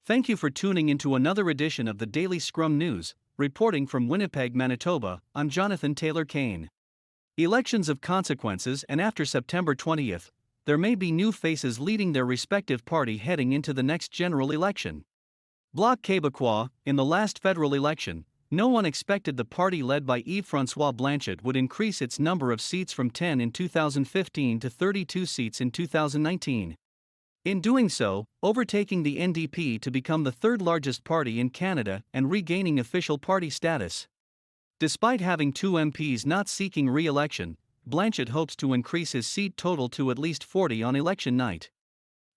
Thank you for tuning into another edition of the Daily Scrum News. Reporting from Winnipeg, Manitoba, I'm Jonathan Taylor Kane. Elections of consequences, and after September 20th, there may be new faces leading their respective party heading into the next general election. Bloc Québécois, in the last federal election, no one expected the party led by Yves-François Blanchet would increase its number of seats from 10 in 2015 to 32 seats in 2019. In doing so, overtaking the NDP to become the third largest party in Canada and regaining official party status. Despite having two MPs not seeking re-election, Blanchet hopes to increase his seat total to at least 40 on election night.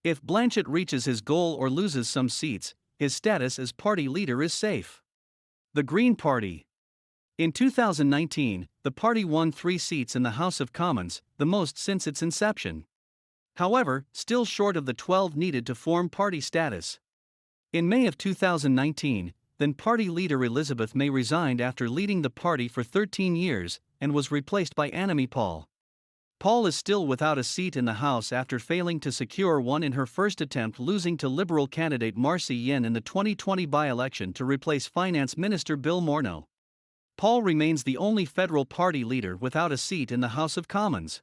If Blanchet reaches his goal or loses some seats, his status as party leader is safe. The Green Party. In 2019, the party won 3 seats in the House of Commons, the most since its inception. However, still short of the 12 needed to form party status. In May of 2019, then party leader Elizabeth May resigned after leading the party for 13 years and was replaced by Annamie Paul. Paul is still without a seat in the House after failing to secure one in her first attempt, losing to Liberal candidate Marcy Yen in the 2020 by-election to replace Finance Minister Bill Morneau. Paul remains the only federal party leader without a seat in the House of Commons.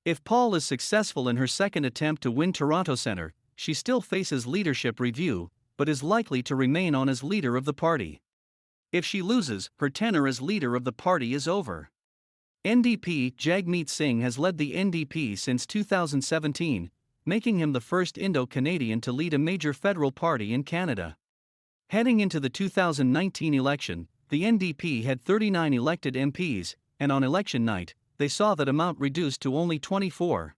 If Paul is successful in her second attempt to win Toronto Centre, she still faces leadership review, but is likely to remain on as leader of the party. If she loses, her tenure as leader of the party is over. NDP Jagmeet Singh has led the NDP since 2017, making him the first Indo-Canadian to lead a major federal party in Canada. Heading into the 2019 election, the NDP had 39 elected MPs, and on election night, they saw that amount reduced to only 24.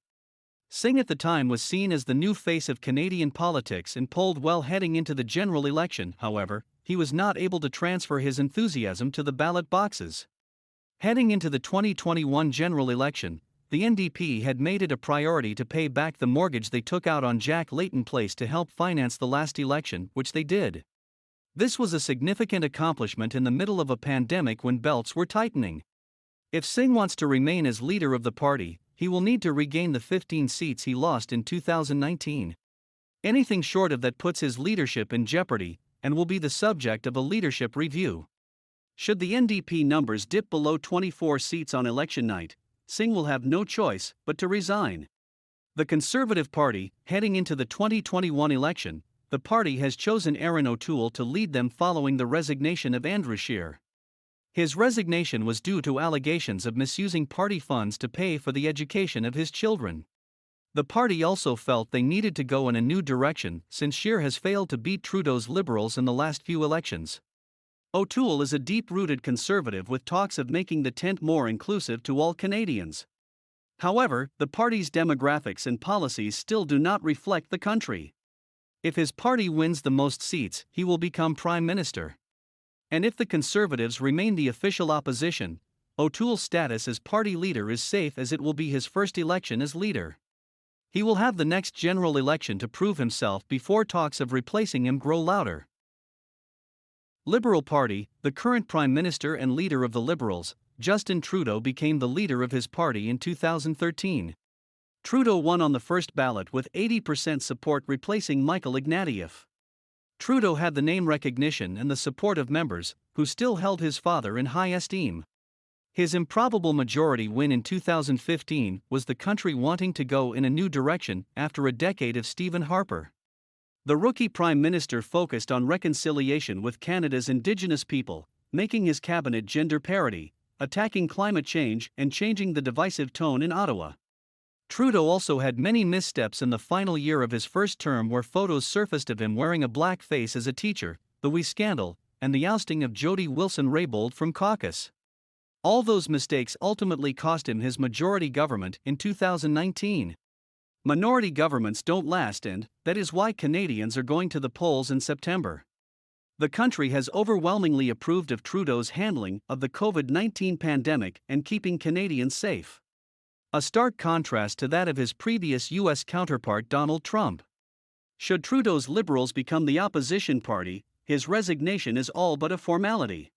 Singh at the time was seen as the new face of Canadian politics and polled well heading into the general election. However, he was not able to transfer his enthusiasm to the ballot boxes. Heading into the 2021 general election, the NDP had made it a priority to pay back the mortgage they took out on Jack Layton Place to help finance the last election, which they did. This was a significant accomplishment in the middle of a pandemic when belts were tightening. If Singh wants to remain as leader of the party, he will need to regain the 15 seats he lost in 2019. Anything short of that puts his leadership in jeopardy and will be the subject of a leadership review. Should the NDP numbers dip below 24 seats on election night, Singh will have no choice but to resign. The Conservative Party, heading into the 2021 election, the party has chosen Erin O'Toole to lead them following the resignation of Andrew Scheer. His resignation was due to allegations of misusing party funds to pay for the education of his children. The party also felt they needed to go in a new direction since Scheer has failed to beat Trudeau's Liberals in the last few elections. O'Toole is a deep-rooted conservative with talks of making the tent more inclusive to all Canadians. However, the party's demographics and policies still do not reflect the country. If his party wins the most seats, he will become Prime Minister. And if the Conservatives remain the official opposition, O'Toole's status as party leader is safe as it will be his first election as leader. He will have the next general election to prove himself before talks of replacing him grow louder. Liberal Party, the current Prime Minister and leader of the Liberals, Justin Trudeau became the leader of his party in 2013. Trudeau won on the first ballot with 80% support, replacing Michael Ignatieff. Trudeau had the name recognition and the support of members, who still held his father in high esteem. His improbable majority win in 2015 was the country wanting to go in a new direction after a decade of Stephen Harper. The rookie Prime Minister focused on reconciliation with Canada's Indigenous people, making his cabinet gender parity, attacking climate change and changing the divisive tone in Ottawa. Trudeau also had many missteps in the final year of his first term, where photos surfaced of him wearing a black face as a teacher, the Wee scandal, and the ousting of Jody Wilson-Raybould from caucus. All those mistakes ultimately cost him his majority government in 2019. Minority governments don't last, and that is why Canadians are going to the polls in September. The country has overwhelmingly approved of Trudeau's handling of the COVID-19 pandemic and keeping Canadians safe. A stark contrast to that of his previous U.S. counterpart Donald Trump. Should Trudeau's Liberals become the opposition party, his resignation is all but a formality.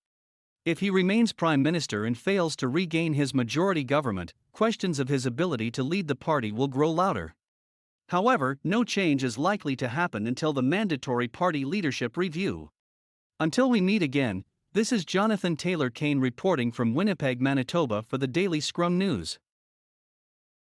If he remains Prime Minister and fails to regain his majority government, questions of his ability to lead the party will grow louder. However, no change is likely to happen until the mandatory party leadership review. Until we meet again, this is Jonathan Taylor Kane reporting from Winnipeg, Manitoba for the Daily Scrum News.